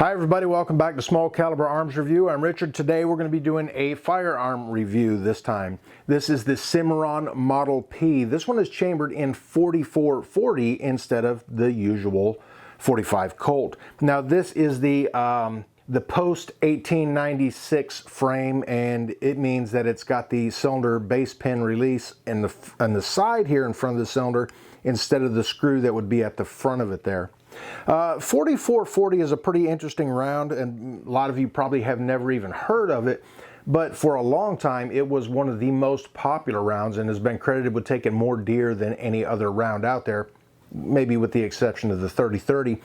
Hi everybody, welcome back to Small Caliber Arms Review. I'm Richard. Today we're going to be doing a firearm review this time. This is the Cimarron Model P. This one is chambered in 4440 instead of the usual 45 Colt. Now this is the post 1896 frame, and it means that it's got the cylinder base pin release in on the side here in front of the cylinder instead of the screw that would be at the front of it there. 4440 is a pretty interesting round, and a lot of you probably have never even heard of it, but for a long time it was one of the most popular rounds and has been credited with taking more deer than any other round out there, maybe with the exception of the 30-30.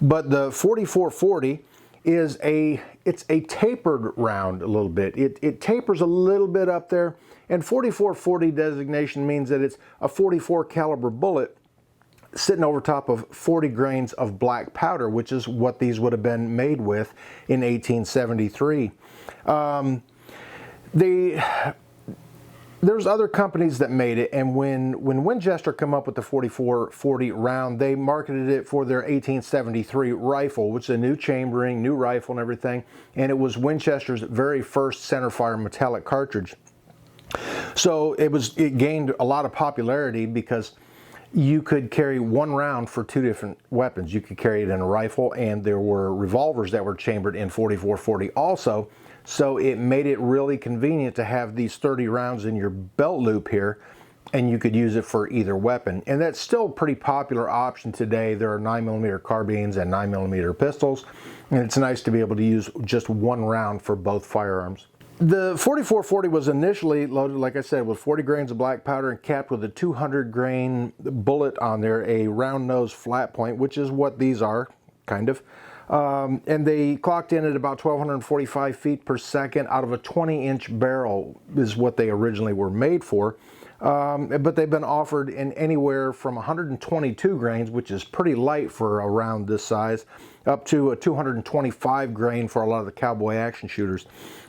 But the 4440 is it's a tapered round a little bit. It tapers a little bit up there, and 4440 designation means that it's a 44 caliber bullet sitting over top of 40 grains of black powder, which is what these would have been made with in 1873. There's other companies that made it, and when Winchester came up with the 4440 round, they marketed it for their 1873 rifle, which is a new chambering, new rifle and everything, and it was Winchester's very first centerfire metallic cartridge. So it gained a lot of popularity because you could carry one round for two different weapons. You could carry it in a rifle, and there were revolvers that were chambered in 4440 also. So it made it really convenient to have these 30 rounds in your belt loop here, and you could use it for either weapon. And that's still a pretty popular option today. There are 9mm carbines and 9mm pistols, and it's nice to be able to use just one round for both firearms. The 4440 was initially loaded, like I said, with 40 grains of black powder and capped with a 200 grain bullet on there, a round nose flat point, which is what these are, kind of. And they clocked in at about 1,245 feet per second out of a 20-inch barrel is what they originally were made for. But they've been offered in anywhere from 122 grains, which is pretty light for a round this size, up to a 225 grain for a lot of the cowboy action shooters.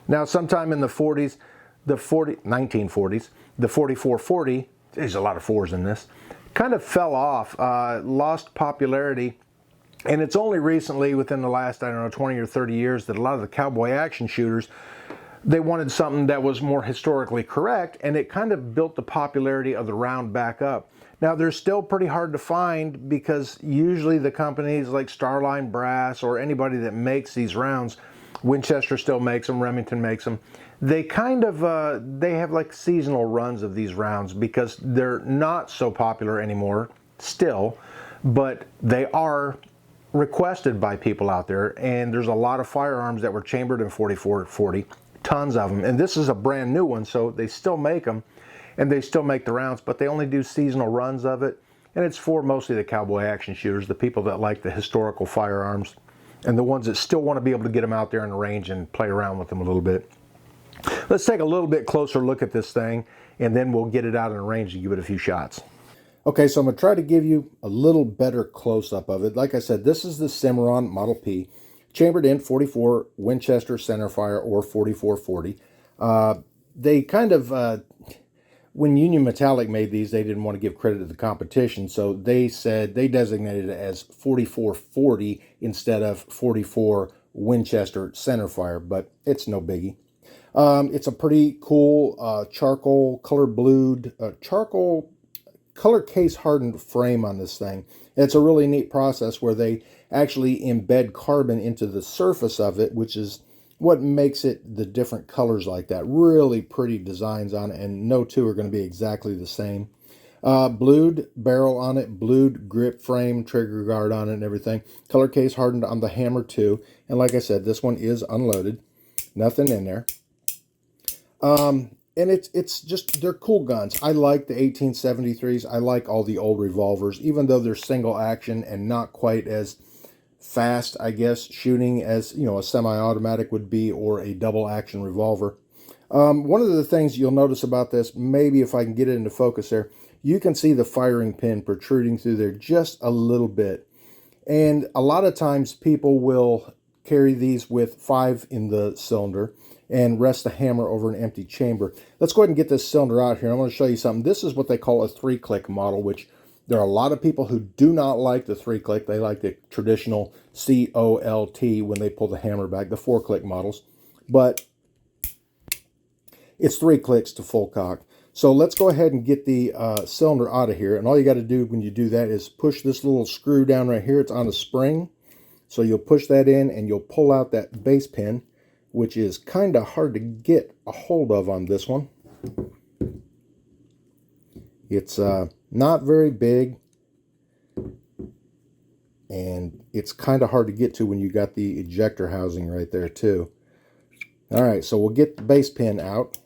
Now, sometime in the 1940s, the 4440, there's a lot of fours in this, kind of fell off, lost popularity. And it's only recently, within the last, 20 or 30 years, that a lot of the cowboy action shooters, they wanted something that was more historically correct, and it kind of built the popularity of the round back up. Now, they're still pretty hard to find because usually the companies like Starline Brass or anybody that makes these rounds, Winchester still makes them, Remington makes them, they kind of, they have like seasonal runs of these rounds because they're not so popular anymore still, but they are requested by people out there, and there's a lot of firearms that were chambered in 4440, tons of them, and this is a brand new one, so they still make them and they still make the rounds, but they only do seasonal runs of it, and it's for mostly the cowboy action shooters, the people that like the historical firearms, and the ones that still want to be able to get them out there in the range and play around with them a little bit. Let's take a little bit closer look at this thing, and then we'll get it out in the range and give it a few shots. Okay, so I'm going to try to give you a little better close-up of it. Like I said, this is the Cimarron Model P, chambered in 44 Winchester centerfire or 4440. They kind of, when Union Metallic made these, they didn't want to give credit to the competition, so they said they designated it as 4440 instead of 44 Winchester centerfire, but it's no biggie. It's a pretty cool charcoal color blued, charcoal color case hardened frame on this thing. It's a really neat process where they actually embed carbon into the surface of it, which is what makes it the different colors like that. Really pretty designs on it, and no two are going to be exactly the same. Blued barrel on it, blued grip frame, trigger guard on it and everything. Color case hardened on the hammer too. And like I said, this one is unloaded. Nothing in there. And it's just, they're cool guns. I like the 1873s. I like all the old revolvers, even though they're single action and not quite as fast, I guess, shooting as, you know, a semi-automatic would be or a double action revolver. One of the things you'll notice about this, maybe if I can get it into focus there, you can see the firing pin protruding through there just a little bit. And a lot of times people will carry these with 5 in the cylinder and rest the hammer over an empty chamber. Let's go ahead and get this cylinder out here. I'm going to show you something. This is what they call a 3-click model, which There are a lot of people who do not like the 3-click. They like the traditional COLT when they pull the hammer back, the 4-click models. But it's 3 clicks to full cock. So let's go ahead and get the cylinder out of here. And all you got to do when you do that is push this little screw down right here. It's on a spring. So you'll push that in and you'll pull out that base pin, which is kind of hard to get a hold of on this one. It's not very big, and it's kind of hard to get to when you got the ejector housing right there too. All right, so we'll get the base pin out.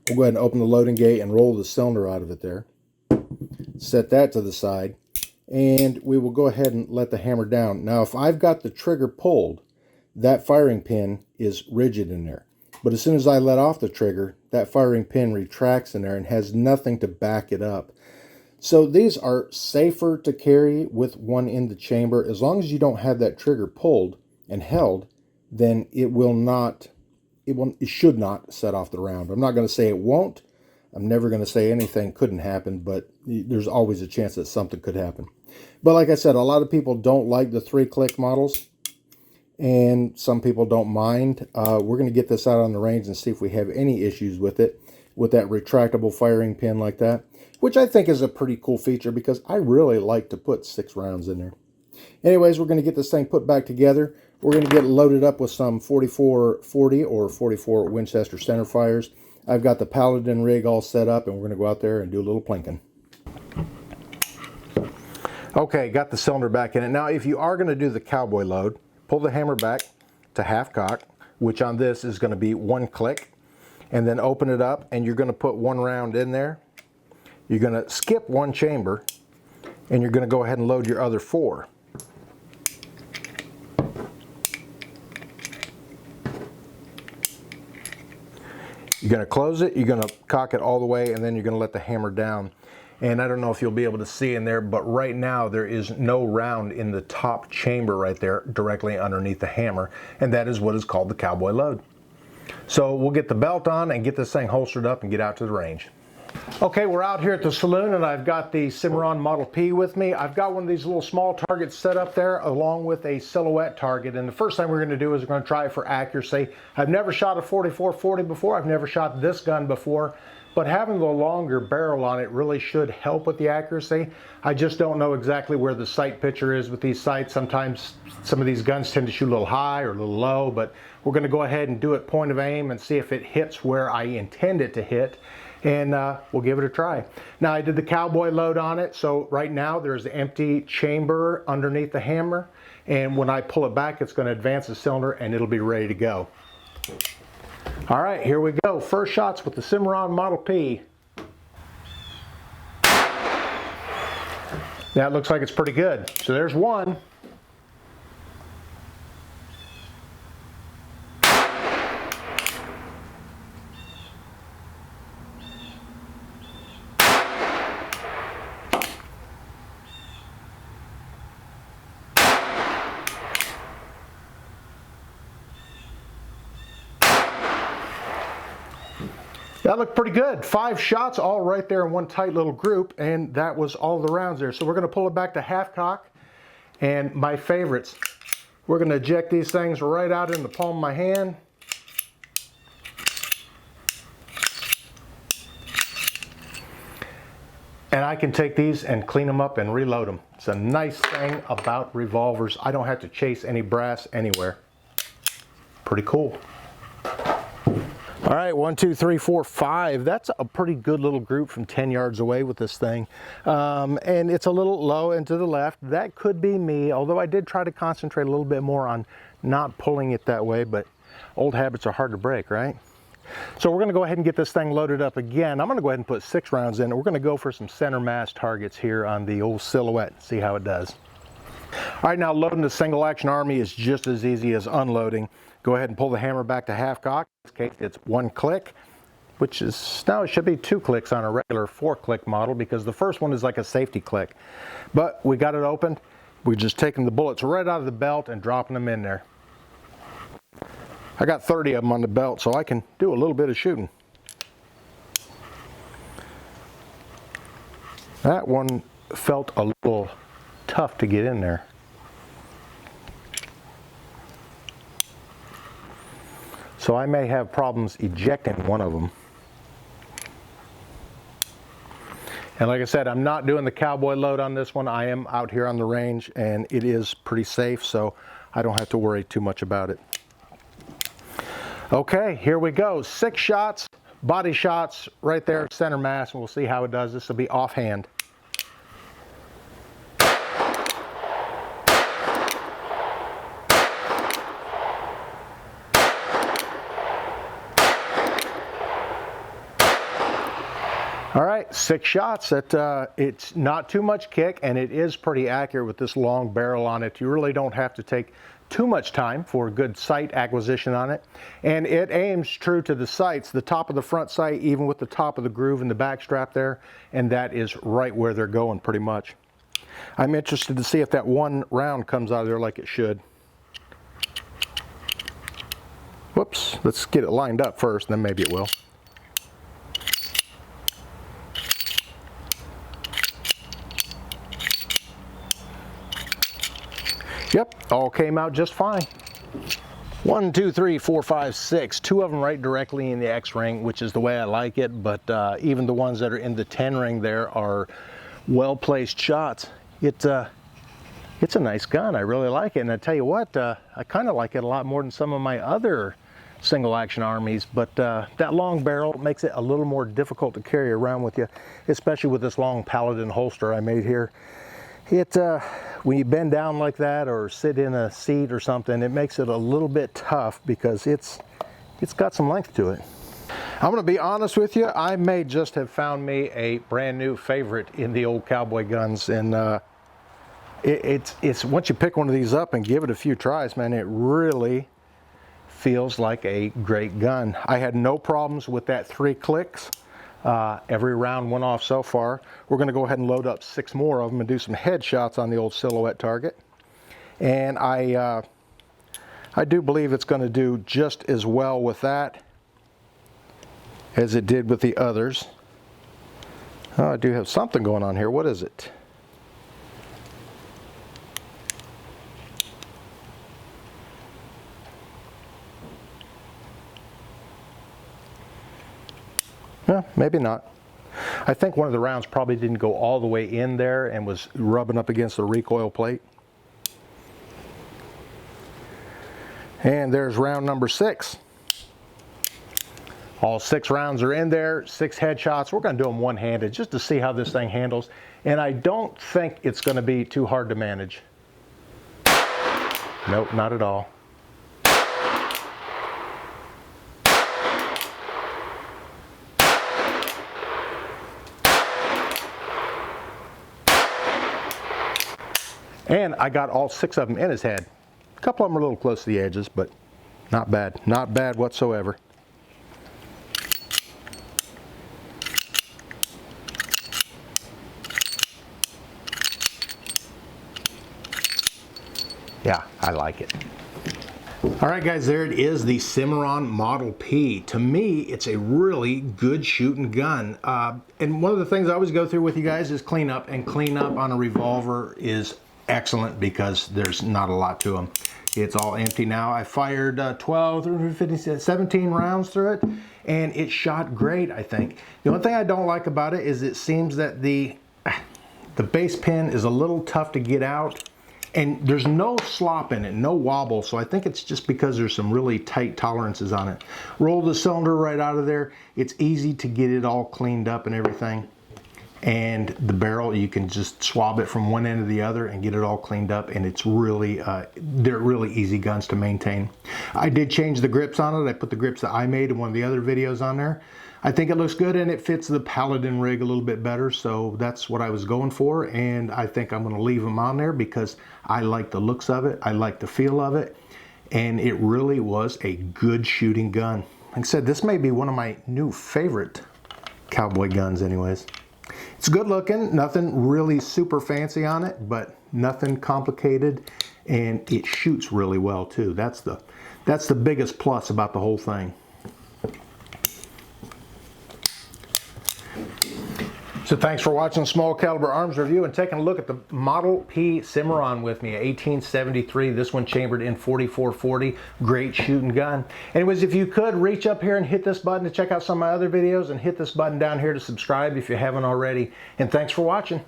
We'll go ahead and open the loading gate and roll the cylinder out of it there. Set that to the side, and we will go ahead and let the hammer down. Now, if I've got the trigger pulled, that firing pin is rigid in there. But as soon as I let off the trigger, that firing pin retracts in there and has nothing to back it up. So these are safer to carry with one in the chamber. As long as you don't have that trigger pulled and held, then it should not set off the round. I'm not going to say it won't. I'm never going to say anything couldn't happen, but there's always a chance that something could happen. But like I said, a lot of people don't like the 3-click models, and some people don't mind. We're going to get this out on the range and see if we have any issues with it, with that retractable firing pin like that, which I think is a pretty cool feature because I really like to put 6 rounds in there. Anyways, we're going to get this thing put back together. We're going to get loaded up with some 4440 or 44 Winchester center fires. I've got the Paladin rig all set up, and we're going to go out there and do a little plinking. Okay, got the cylinder back in it. Now, if you are going to do the cowboy load, pull the hammer back to half cock, which on this is going to be 1 click, and then open it up, and you're going to put 1 round in there. You're going to skip 1 chamber, and you're going to go ahead and load your other 4. You're going to close it, you're going to cock it all the way, and then you're going to let the hammer down. And I don't know if you'll be able to see in there, but right now there is no round in the top chamber right there directly underneath the hammer, and that is what is called the cowboy load. So we'll get the belt on and get this thing holstered up and get out to the range. Okay, we're out here at the saloon, and I've got the Cimarron Model P with me. I've got one of these little small targets set up there along with a silhouette target, and the first thing we're going to do is we're going to try it for accuracy. I've never shot a 4440 before. I've never shot this gun before, but having the longer barrel on it really should help with the accuracy. I just don't know exactly where the sight picture is with these sights. Sometimes some of these guns tend to shoot a little high or a little low, but we're going to go ahead and do it point of aim and see if it hits where I intend it to hit. And we'll give it a try. Now, I did the cowboy load on it, so right now there's an empty chamber underneath the hammer, and when I pull it back, it's going to advance the cylinder and it'll be ready to go. All right, here we go. First shots with the Cimarron Model P. That looks like it's pretty good. So there's 1. That looked pretty good. 5 shots all right there in one tight little group, and that was all the rounds there. So we're going to pull it back to half cock, and my favorites. We're going to eject these things right out in the palm of my hand. And I can take these and clean them up and reload them. It's a nice thing about revolvers. I don't have to chase any brass anywhere. Pretty cool. All right, 1, 2, 3, 4, 5. That's a pretty good little group from 10 yards away with this thing. And it's a little low and to the left. That could be me, although I did try to concentrate a little bit more on not pulling it that way, but old habits are hard to break, right? So we're gonna go ahead and get this thing loaded up again. I'm gonna go ahead and put 6 rounds in. We're gonna go for some center mass targets here on the old silhouette, see how it does. All right, now loading the single action army is just as easy as unloading. Go ahead and pull the hammer back to half cock. In this case, it's 1 click, which is, now it should be 2 clicks on a regular 4-click model because the first one is like a safety click. But we got it opened. We're just taking the bullets right out of the belt and dropping them in there. I got 30 of them on the belt, so I can do a little bit of shooting. That one felt a little tough to get in there. So I may have problems ejecting one of them. And like I said, I'm not doing the cowboy load on this one. I am out here on the range and it is pretty safe, so I don't have to worry too much about it. Okay, here we go. 6 shots, body shots right there, center mass, and we'll see how it does. This will be offhand. All right, 6 shots. It's not too much kick, and it is pretty accurate with this long barrel on it. You really don't have to take too much time for a good sight acquisition on it. And it aims true to the sights, the top of the front sight, even with the top of the groove and the back strap there, and that is right where they're going pretty much. I'm interested to see if that one round comes out of there like it should. Whoops, let's get it lined up first, then maybe it will. Yep, all came out just fine. 1, 2, 3, 4, 5, 6. 2 of them right directly in the X ring, which is the way I like it, but even the ones that are in the 10 ring there are well-placed shots. It's a nice gun. I really like it, and I tell you what, I kind of like it a lot more than some of my other single-action armies, but that long barrel makes it a little more difficult to carry around with you, especially with this long Paladin holster I made here. When you bend down like that or sit in a seat or something, it makes it a little bit tough because it's got some length to it. I'm going to be honest with you, I may just have found me a brand new favorite in the old cowboy guns, and it's once you pick one of these up and give it a few tries, man, it really feels like a great gun. I had no problems with that 3 clicks. Every round went off so far. We're going to go ahead and load up 6 more of them and do some headshots on the old silhouette target. And I do believe it's going to do just as well with that as it did with the others. Oh, I do have something going on here. What is it? Maybe not. I think one of the rounds probably didn't go all the way in there and was rubbing up against the recoil plate. And there's round number 6. All 6 rounds are in there, 6 headshots. We're going to do them one-handed just to see how this thing handles. And I don't think it's going to be too hard to manage. Nope, not at all. And I got all 6 of them in his head. A couple of them are a little close to the edges, but not bad. Not bad whatsoever. Yeah, I like it. All right, guys, there it is, the Cimarron Model P. To me, it's a really good shooting gun. And one of the things I always go through with you guys is cleanup, and cleanup on a revolver is excellent because there's not a lot to them. It's all empty now. I fired 12, 15, 17 rounds through it, and it shot great, I think. The only thing I don't like about it is it seems that the base pin is a little tough to get out, and there's no slop in it, no wobble, so I think it's just because there's some really tight tolerances on it. Roll the cylinder right out of there. It's easy to get it all cleaned up and everything. And the barrel, you can just swab it from one end to the other and get it all cleaned up, and it's really they're really easy guns to maintain. I did change the grips on it. I put the grips that I made in one of the other videos on there. I think it looks good, and it fits the Paladin rig a little bit better, so that's what I was going for, and I think I'm going to leave them on there because I like the looks of it, I like the feel of it, and it really was a good shooting gun. Like I said, this may be one of my new favorite cowboy guns anyways. It's good looking, nothing really super fancy on it, but nothing complicated, and it shoots really well too. That's the biggest plus about the whole thing. So thanks for watching Small Caliber Arms Review and taking a look at the Model P Cimarron with me, 1873. This one chambered in 4440. Great shooting gun. Anyways, if you could, reach up here and hit this button to check out some of my other videos, and hit this button down here to subscribe if you haven't already. And thanks for watching.